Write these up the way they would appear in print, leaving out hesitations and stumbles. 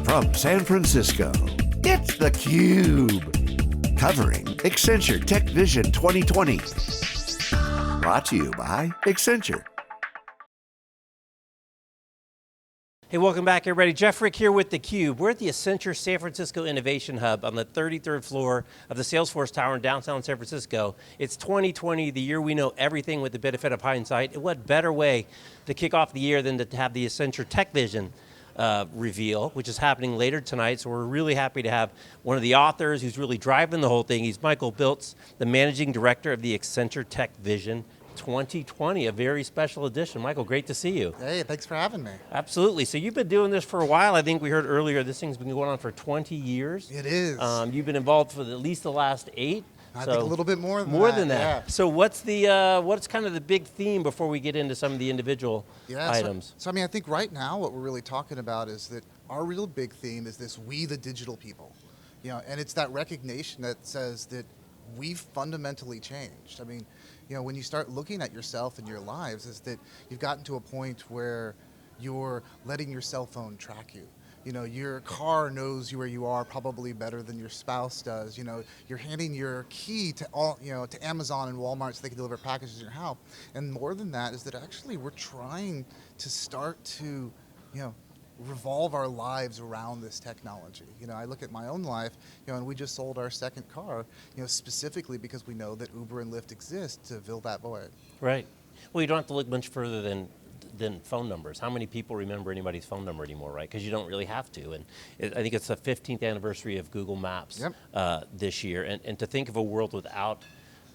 From San Francisco, it's theCUBE. Covering Accenture Tech Vision 2020. Brought to you by Accenture. Hey, welcome back everybody. Jeff Frick here with theCUBE. We're at the Accenture San Francisco Innovation Hub on the 33rd floor of the Salesforce Tower in downtown San Francisco. It's 2020, the year we know everything with the benefit of hindsight. And what better way to kick off the year than to have the Accenture Tech Vision reveal, which is happening later tonight. So we're really happy to have one of the authors who's really driving the whole thing. He's Michael Biltz, the Managing Director of the Accenture Tech Vision 2020, a very special edition. Michael, great to see you. Hey, thanks for having me. Absolutely, so you've been doing this for a while. I think we heard earlier this thing's been going on for 20 years. It is. You've been involved for at least the last 8. I think a little bit more than that. Yeah. So what's kind of the big theme before we get into some of the individual items? So I mean, I think right now what we're really talking about is that our real big theme is this: we the digital people. And it's that recognition that says that we've fundamentally changed. I mean, when you start looking at yourself and your lives, is that you've gotten to a point where you're letting your cell phone track you. Your car knows where you are probably better than your spouse does. You're handing your key to to Amazon and Walmart so they can deliver packages in your house. And more than that is that actually we're trying to start to, revolve our lives around this technology. I look at my own life, and we just sold our second car, specifically because we know that Uber and Lyft exist to fill that void. Right. Well, you don't have to look much further than phone numbers. How many people remember anybody's phone number anymore, right? Because you don't really have to. And I think it's the 15th anniversary of Google Maps this year. And to think of a world without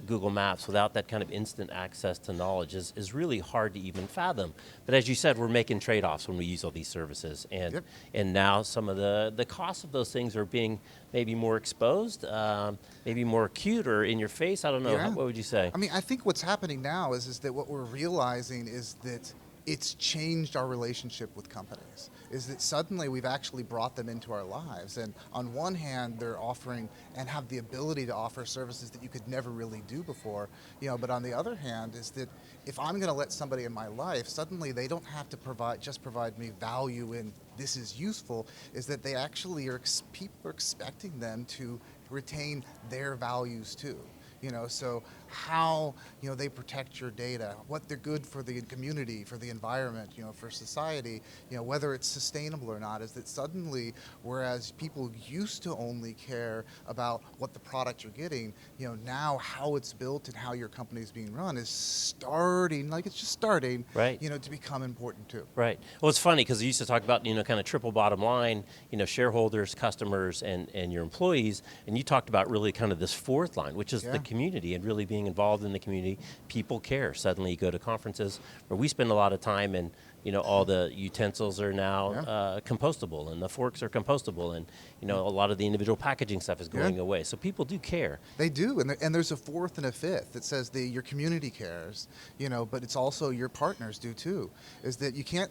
Google Maps, without that kind of instant access to knowledge is really hard to even fathom. But as you said, we're making trade-offs when we use all these services. And now some of the costs of those things are being maybe more exposed, maybe more acute or in your face. I don't know, what would you say? I mean, I think what's happening now is that what we're realizing is that it's changed our relationship with companies, is that suddenly we've actually brought them into our lives. And on one hand, they're offering and have the ability to offer services that you could never really do before, but on the other hand is that if I'm going to let somebody in my life, suddenly they don't have to provide me value in this is useful, is that they actually people are expecting them to retain their values too. So how they protect your data, what they're good for the community, for the environment, for society, whether it's sustainable or not, is that suddenly, whereas people used to only care about what the product you're getting, now how it's built and how your company is being run is starting, to become important too. Right. Well, it's funny because you used to talk about, kind of triple bottom line, shareholders, customers, and your employees, and you talked about really kind of this fourth line, which is the community and really being involved in the community. People care. Suddenly you go to conferences where we spend a lot of time and all the utensils are now compostable and the forks are compostable and a lot of the individual packaging stuff is going away. So people do care. They do, and there's a fourth and a fifth that says your community cares, but it's also your partners do too, is that you can't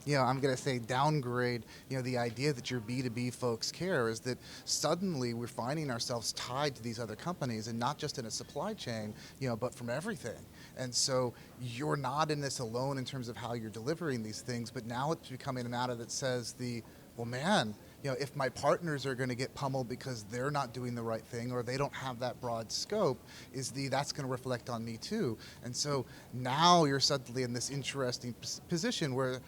I'm going to say downgrade, the idea that your B2B folks care, is that suddenly we're finding ourselves tied to these other companies, and not just in a supply chain, but from everything. And so you're not in this alone in terms of how you're delivering these things, but now it's becoming a matter that says well man, if my partners are going to get pummeled because they're not doing the right thing or they don't have that broad scope, that's going to reflect on me too. And so now you're suddenly in this interesting position where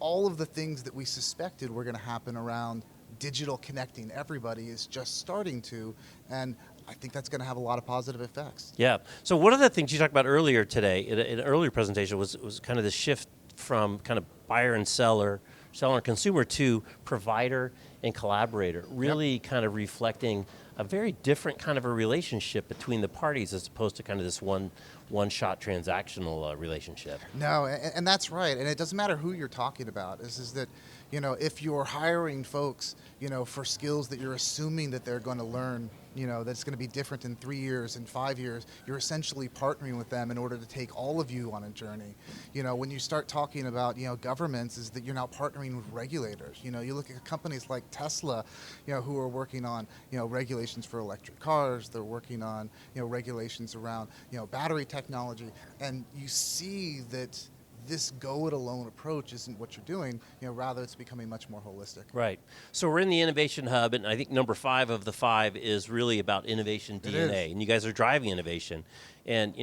all of the things that we suspected were going to happen around digital connecting everybody is just starting to, and I think that's going to have a lot of positive effects. Yeah, so one of the things you talked about earlier today, in an earlier presentation, was kind of the shift from kind of buyer and seller and consumer to provider and collaborator, really kind of reflecting a very different kind of a relationship between the parties as opposed to kind of this one-shot transactional relationship. No, and that's right, and it doesn't matter who you're talking about. Is that, if you're hiring folks, for skills that you're assuming that they're going to learn, that's going to be different in 3 years and 5 years, you're essentially partnering with them in order to take all of you on a journey. When you start talking about, governments, is that you're now partnering with regulators. You look at companies like Tesla, who are working on, regulations for electric cars. They're working on, regulations around, battery technology, and you see that this go-it-alone approach isn't what you're doing, rather it's becoming much more holistic. Right. So we're in the Innovation Hub, and I think number 5 of the 5 is really about innovation DNA, and you guys are driving innovation. And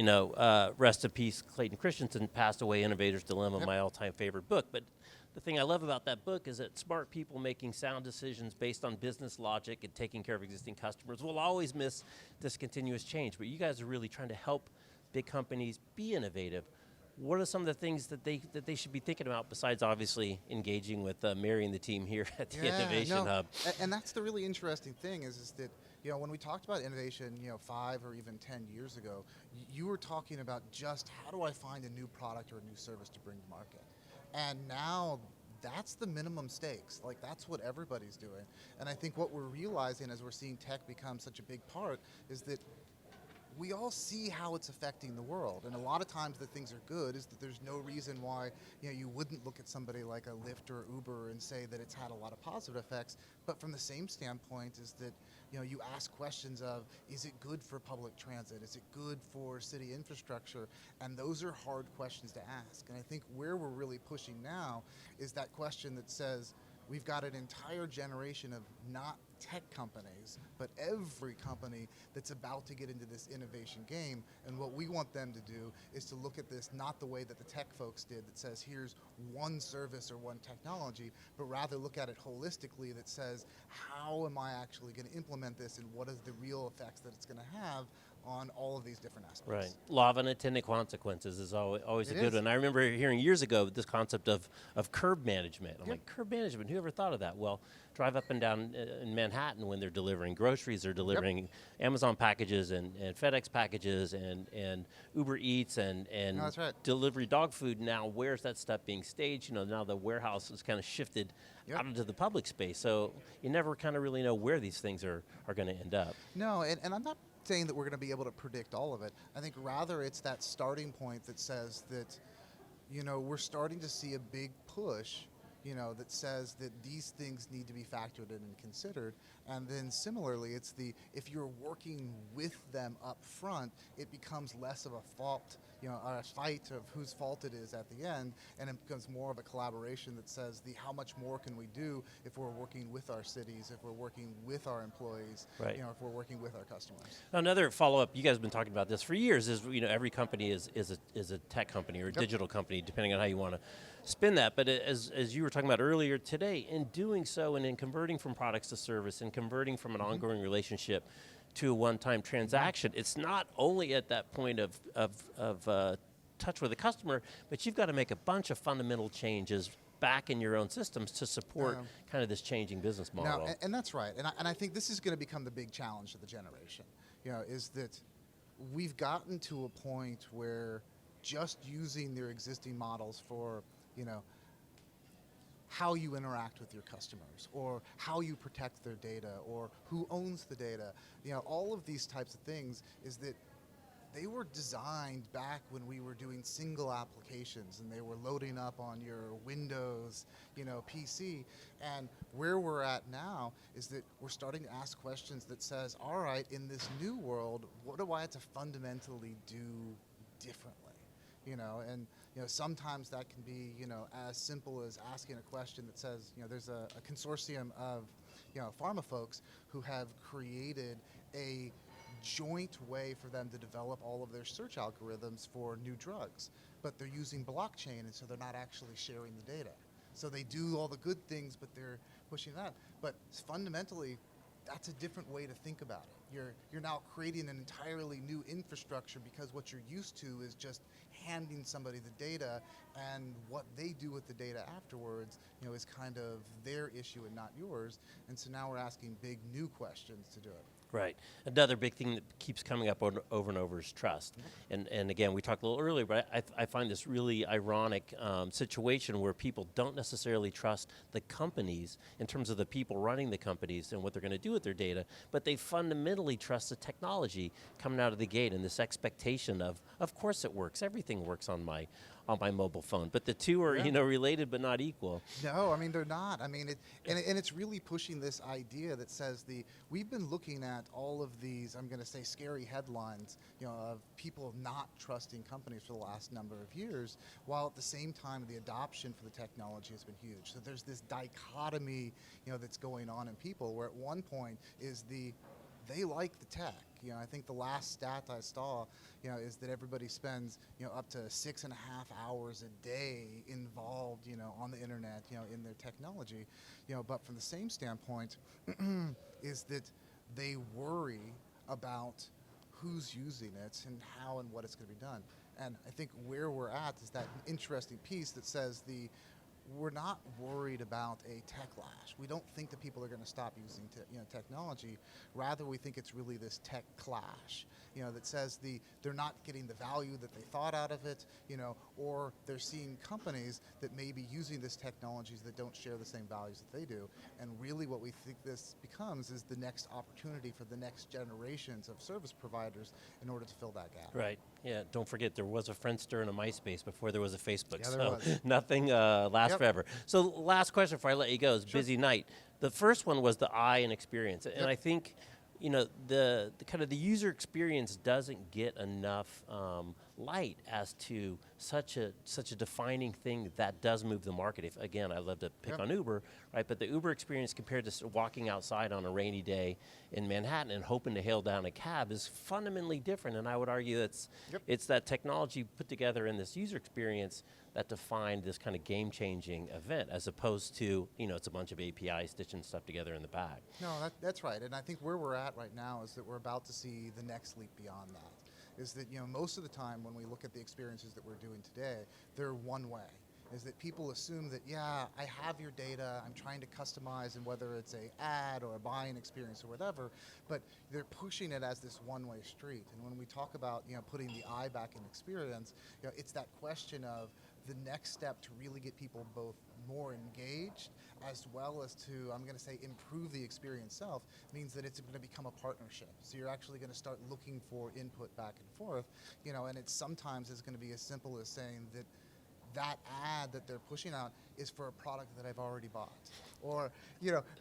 rest in peace, Clayton Christensen passed away, Innovator's Dilemma, my all-time favorite book. But the thing I love about that book is that smart people making sound decisions based on business logic and taking care of existing customers will always miss this continuous change. But you guys are really trying to help big companies be innovative. What are some of the things that they should be thinking about besides obviously engaging with Mary and the team here at the Innovation Hub? And that's the really interesting thing is that when we talked about innovation 5 or even 10 years ago, you were talking about just how do I find a new product or a new service to bring to market. And now that's the minimum stakes. Like that's what everybody's doing. And I think what we're realizing as we're seeing tech become such a big part is that we all see how it's affecting the world. And a lot of times that things are good is that there's no reason why you wouldn't look at somebody like a Lyft or Uber and say that it's had a lot of positive effects. But from the same standpoint is that you ask questions of, is it good for public transit? Is it good for city infrastructure? And those are hard questions to ask. And I think where we're really pushing now is that question that says, we've got an entire generation of not tech companies, but every company that's about to get into this innovation game. And what we want them to do is to look at this not the way that the tech folks did that says here's one service or one technology, but rather look at it holistically that says how am I actually going to implement this and what is the real effects that it's going to have on all of these different aspects. Right. Law of unintended consequences is always a good one. I remember hearing years ago this concept of curb management. I'm like, curb management, who ever thought of that? Well, drive up and down in Manhattan when they're delivering groceries, they're delivering Amazon packages and FedEx packages and Uber Eats and that's right. delivery dog food. Now, where's that stuff being staged? Now the warehouse is kind of shifted out into the public space. So you never kind of really know where these things are going to end up. No, and I'm not saying that we're going to be able to predict all of it. I think rather it's that starting point that says that, we're starting to see a big push, that says that these things need to be factored in and considered. And then similarly, it's if you're working with them up front, it becomes less of a fault, a fight of whose fault it is at the end, and it becomes more of a collaboration that says how much more can we do if we're working with our cities, if we're working with our employees, if we're working with our customers. Now, another follow-up, you guys have been talking about this for years, is every company is a tech company or a digital company, depending on how you want to spin that. But as you were talking about earlier today, in doing so and in converting from products to service and converting from an ongoing relationship to a one-time transaction, it's not only at that point of touch with the customer, but you've got to make a bunch of fundamental changes back in your own systems to support kind of this changing business model. Now, and that's right. And I think this is going to become the big challenge of the generation, is that we've gotten to a point where just using their existing models for, how you interact with your customers or how you protect their data or who owns the data, all of these types of things is that they were designed back when we were doing single applications and they were loading up on your Windows, PC. And where we're at now is that we're starting to ask questions that says, all right, in this new world, what do I have to fundamentally do differently? And sometimes that can be as simple as asking a question that says, there's a consortium of pharma folks who have created a joint way for them to develop all of their search algorithms for new drugs, but they're using blockchain, and so they're not actually sharing the data. So they do all the good things, but they're pushing that. But fundamentally, that's a different way to think about it. You're now creating an entirely new infrastructure because what you're used to is just handing somebody the data, and what they do with the data afterwards, is kind of their issue and not yours. And so now we're asking big new questions to do it. Right. Another big thing that keeps coming up over and over is trust. And again, we talked a little earlier, but I find this really ironic situation where people don't necessarily trust the companies in terms of the people running the companies and what they're going to do with their data, but they fundamentally trust the technology coming out of the gate and this expectation of course it works, everything works on my on my mobile phone. But the two are, related but not equal. No, I mean, they're not. I mean, and it's really pushing this idea that says we've been looking at all of these, I'm going to say, scary headlines, of people not trusting companies for the last number of years, while at the same time the adoption for the technology has been huge. So there's this dichotomy, that's going on in people, where at one point is they like the tech. I think the last stat I saw, is that everybody spends, up to 6.5 hours a day involved, on the internet, in their technology. But from the same standpoint, is that they worry about who's using it and how and what it's going to be done. And I think where we're at is that interesting piece that says we're not worried about a techlash. We don't think that people are going to stop using technology. Rather, we think it's really this tech clash, that says they're not getting the value that they thought out of it, or they're seeing companies that may be using this technologies that don't share the same values that they do. And really what we think this becomes is the next opportunity for the next generations of service providers in order to fill that gap. Right, yeah, don't forget there was a Friendster and a MySpace before there was a Facebook, Yeah, there was. Nothing lasts forever. So last question before I let you go is busy night. The first one was the eye and experience, and I think the kind of the user experience doesn't get enough light as to such a defining thing that does move the market. If again, I love to pick on Uber, right? But the Uber experience compared to walking outside on a rainy day in Manhattan and hoping to hail down a cab is fundamentally different. And I would argue it's that technology put together in this user experience that defined this kind of game-changing event, as opposed to it's a bunch of APIs stitching stuff together in the back. No, that's right. And I think where we're at right now is that we're about to see the next leap beyond that. Is that most of the time when we look at the experiences that we're doing today, they're one way. Is that people assume that, I have your data, I'm trying to customize, and whether it's an ad or a buying experience or whatever, but they're pushing it as this one-way street. And when we talk about putting the eye back in experience, it's that question of the next step to really get people both more engaged as well as to, I'm going to say, improve the experience itself, means that it's going to become a partnership. So you're actually going to start looking for input back and forth, and it's sometimes it's going to be as simple as saying that ad that they're pushing out is for a product that I've already bought. Or,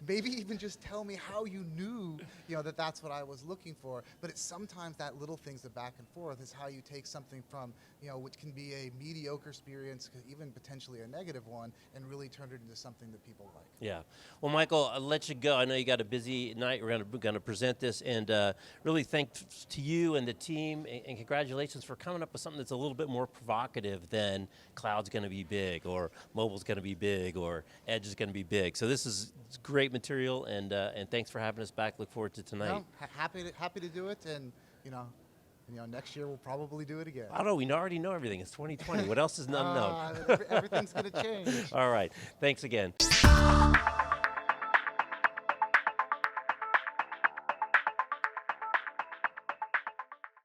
maybe even just tell me how you knew, that that's what I was looking for. But it's sometimes that little things, the back and forth, is how you take something from, which can be a mediocre experience, even potentially a negative one, and really turn it into something that people like. Yeah. Well, Michael, I'll let you go. I know you got a busy night. We're going to present this, and really thanks to you and the team, and congratulations for coming up with something that's a little bit more provocative than cloud's going to be big, or mobile's going to be big, or edge is going to be big. So this is great material, and thanks for having us back. Look forward to tonight. No, happy to do it, and next year we'll probably do it again. I don't know. We already know everything. It's 2020. What else is unknown? Everything's going to change. All right. Thanks again.